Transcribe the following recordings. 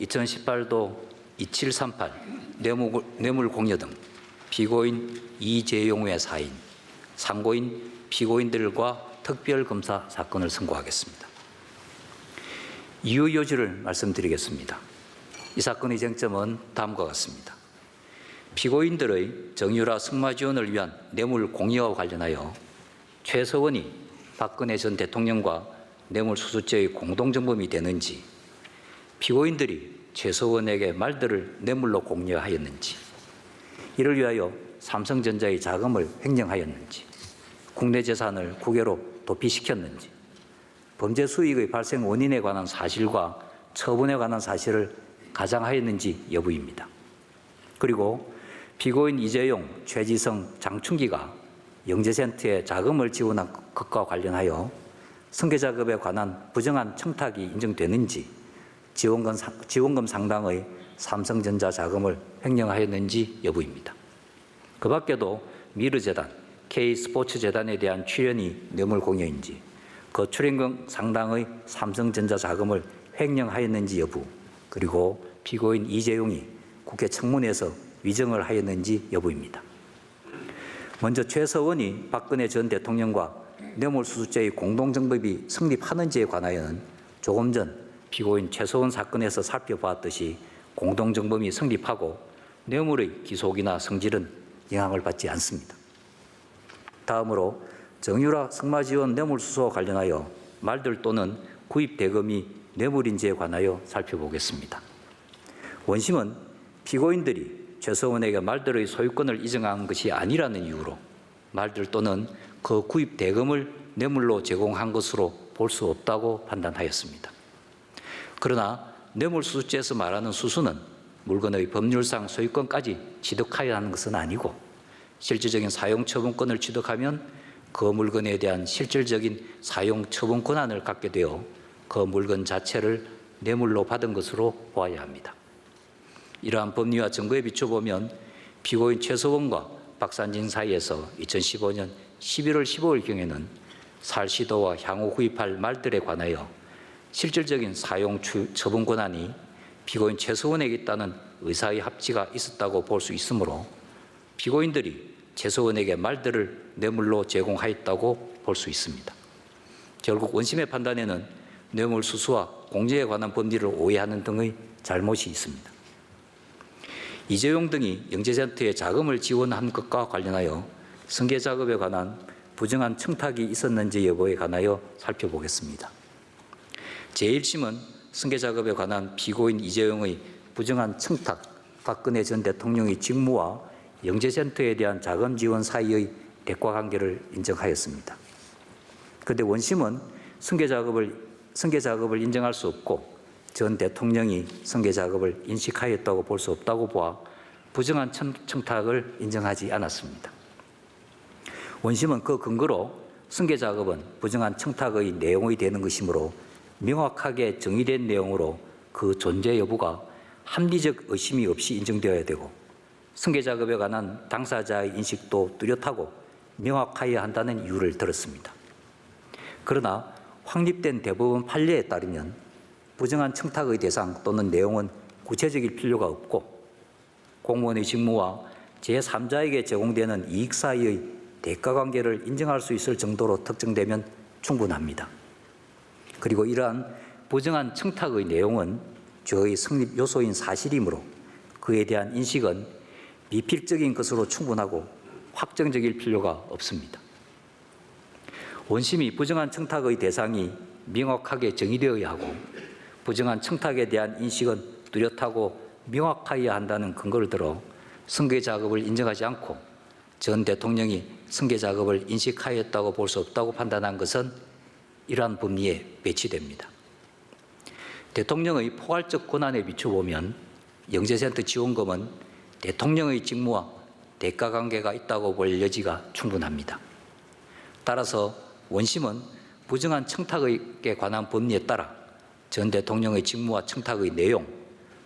2018도 2738 뇌물 공여 등 피고인 이재용의 사인, 상고인 피고인들과 특별검사 사건을 선고하겠습니다. 이유 요지를 말씀드리겠습니다. 이 사건의 쟁점은 다음과 같습니다. 피고인들의 정유라 승마 지원을 위한 뇌물 공여와 관련하여 최서원이 박근혜 전 대통령과 뇌물수수죄의 공동정범이 되는지, 피고인들이 최서원에게 말들을 뇌물로 공여하였는지, 이를 위하여 삼성전자의 자금을 횡령하였는지, 국내 재산을 국외로 도피시켰는지, 범죄 수익의 발생 원인에 관한 사실과 처분에 관한 사실을 가장하였는지 여부입니다. 그리고 피고인 이재용, 최지성, 장충기가 영재센터에 자금을 지원한 것과 관련하여 승계작업에 관한 부정한 청탁이 인정되는지, 지원금 상당의 삼성전자 자금을 횡령하였는지 여부입니다. 그 밖에도 미르재단, K스포츠재단에 대한 출연이 뇌물 공여인지, 그 출연금 상당의 삼성전자 자금을 횡령하였는지 여부, 그리고 피고인 이재용이 국회 청문회에서 위증을 하였는지 여부입니다. 먼저 최서원이 박근혜 전 대통령과 뇌물수수죄의 공동정범이 성립하는지에 관하여는 조금 전 피고인 최서원 사건에서 살펴보았듯이 공동정범이 성립하고 뇌물의 기속이나 성질은 영향을 받지 않습니다. 다음으로 정유라 승마지원 뇌물수수와 관련하여 말들 또는 구입 대금이 뇌물인지에 관하여 살펴보겠습니다. 원심은 피고인들이 최서원에게 말들의 소유권을 인정한 것이 아니라는 이유로 말들 또는 그 구입 대금을 뇌물로 제공한 것으로 볼 수 없다고 판단하였습니다. 그러나 뇌물수수죄에서 말하는 수수는 물건의 법률상 소유권까지 취득하여야 하는 것은 아니고, 실질적인 사용처분권을 취득하면 그 물건에 대한 실질적인 사용처분 권한을 갖게 되어 그 물건 자체를 뇌물로 받은 것으로 보아야 합니다. 이러한 법리와 증거에 비춰보면 피고인 최서원과 박산진 사이에서 2015년 11월 15일경에는 살 시도와 향후 구입할 말들에 관하여 실질적인 사용 처분 권한이 피고인 최서원에게 있다는 의사의 합치가 있었다고 볼 수 있으므로 피고인들이 최서원에게 말들을 뇌물로 제공하였다고 볼 수 있습니다. 결국 원심의 판단에는 뇌물수수와 공제에 관한 법리를 오해하는 등의 잘못이 있습니다. 이재용 등이 영재센터에 자금을 지원한 것과 관련하여 승계작업에 관한 부정한 청탁이 있었는지 여부에 관하여 살펴보겠습니다. 제1심은 승계작업에 관한 피고인 이재용의 부정한 청탁, 박근혜 전 대통령의 직무와 영재센터에 대한 자금 지원 사이의 대과관계를 인정하였습니다. 그런데 원심은 승계작업을 인정할 수 없고 전 대통령이 승계작업을 인식하였다고 볼 수 없다고 보아 부정한 청탁을 인정하지 않았습니다. 원심은 그 근거로 승계작업은 부정한 청탁의 내용이 되는 것이므로 명확하게 정의된 내용으로 그 존재 여부가 합리적 의심이 없이 인정되어야 되고, 승계작업에 관한 당사자의 인식도 뚜렷하고 명확하여야 한다는 이유를 들었습니다. 그러나 확립된 대법원 판례에 따르면 부정한 청탁의 대상 또는 내용은 구체적일 필요가 없고, 공무원의 직무와 제3자에게 제공되는 이익 사이의 대가관계를 인정할 수 있을 정도로 특정되면 충분합니다. 그리고 이러한 부정한 청탁의 내용은 죄의 성립 요소인 사실이므로 그에 대한 인식은 미필적인 것으로 충분하고 확정적일 필요가 없습니다. 원심이 부정한 청탁의 대상이 명확하게 정의되어야 하고 부정한 청탁에 대한 인식은 뚜렷하고 명확하여야 한다는 근거를 들어 승계작업을 인정하지 않고 전 대통령이 승계작업을 인식하였다고 볼 수 없다고 판단한 것은 이러한 법리에 배치됩니다. 대통령의 포괄적 권한에 비춰보면 영재센터 지원금은 대통령의 직무와 대가관계가 있다고 볼 여지가 충분합니다. 따라서 원심은 부정한 청탁에 관한 법리에 따라 전 대통령의 직무와 청탁의 내용,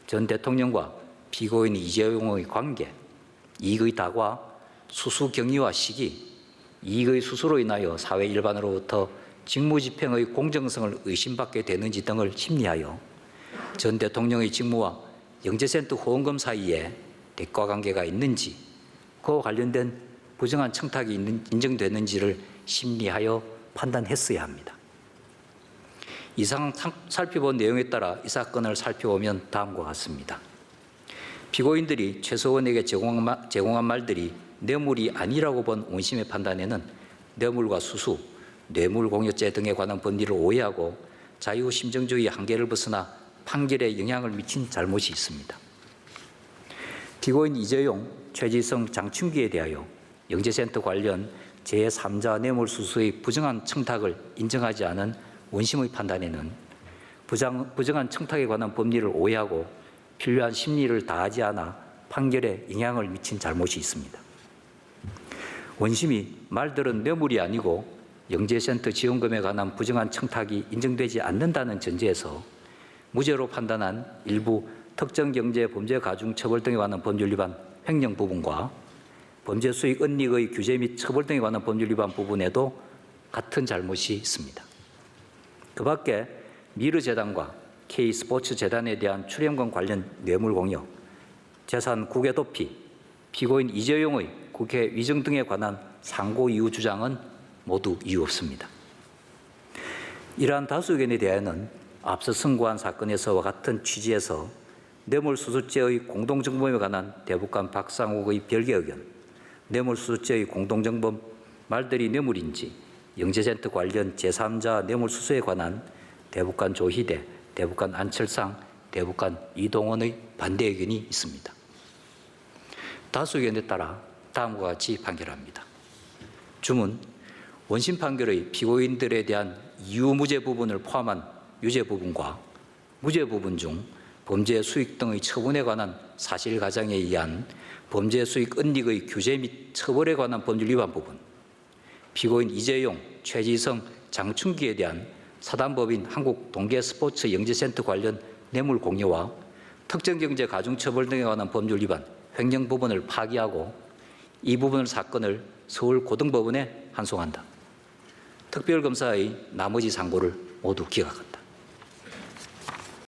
전 대통령과 피고인 이재용의 관계, 이익의 다과, 수수 경위와 시기, 이익의 수수로 인하여 사회 일반으로부터 직무집행의 공정성을 의심받게 되는지 등을 심리하여 전 대통령의 직무와 영재센터 후원금 사이에 대가 관계가 있는지, 그와 관련된 부정한 청탁이 인정되는지를 심리하여 판단했어야 합니다. 이상 살펴본 내용에 따라 이 사건을 살펴보면 다음과 같습니다. 피고인들이 최서원에게 제공한 말들이 뇌물이 아니라고 본 원심의 판단에는 뇌물과 수수, 뇌물공여죄 등에 관한 법리를 오해하고 자유심정주의 한계를 벗어나 판결에 영향을 미친 잘못이 있습니다. 피고인 이재용, 최지성, 장춘기에 대하여 영재센터 관련 제3자 뇌물수수의 부정한 청탁을 인정하지 않은 원심의 판단에는 부정한 청탁에 관한 법리를 오해하고 필요한 심리를 다하지 않아 판결에 영향을 미친 잘못이 있습니다. 원심이 말들은 뇌물이 아니고 영재센터 지원금에 관한 부정한 청탁이 인정되지 않는다는 전제에서 무죄로 판단한 일부 특정경제범죄가중처벌 등에 관한 법률 위반 횡령 부분과 범죄수익 은닉의 규제 및 처벌 등에 관한 법률 위반 부분에도 같은 잘못이 있습니다. 그 밖에 미르재단과 K스포츠재단에 대한 출연금 관련 뇌물 공여, 재산 국외 도피, 피고인 이재용의 국회 위증 등에 관한 상고 이유 주장은 모두 이유 없습니다. 이러한 다수 의견에 대하여는 앞서 선고한 사건에서와 같은 취지에서 뇌물수수죄의 공동정범에 관한 대법관 박상욱의 별개 의견, 뇌물수수죄의 공동정범 말들이 뇌물인지 영재센터 관련 제3자 뇌물수수에 관한 대법관 조희대, 대법관 안철상, 대법관 이동원의 반대 의견이 있습니다. 다수 의견에 따라 다음과 같이 판결합니다. 주문, 원심 판결의 피고인들에 대한 이유무죄 부분을 포함한 유죄 부분과 무죄 부분 중 범죄 수익 등의 처분에 관한 사실 가정에 의한 범죄 수익 은닉의 규제 및 처벌에 관한 법률 위반 부분, 피고인 이재용, 최지성, 장춘기에 대한 사단법인 한국동계스포츠 영재센터 관련 뇌물 공여와 특정경제 가중처벌 등에 관한 법률 위반 횡령 부분을 파기하고 이 부분 사건을 서울고등법원에 환송한다. 특별검사의 나머지 상고를 모두 기각한다.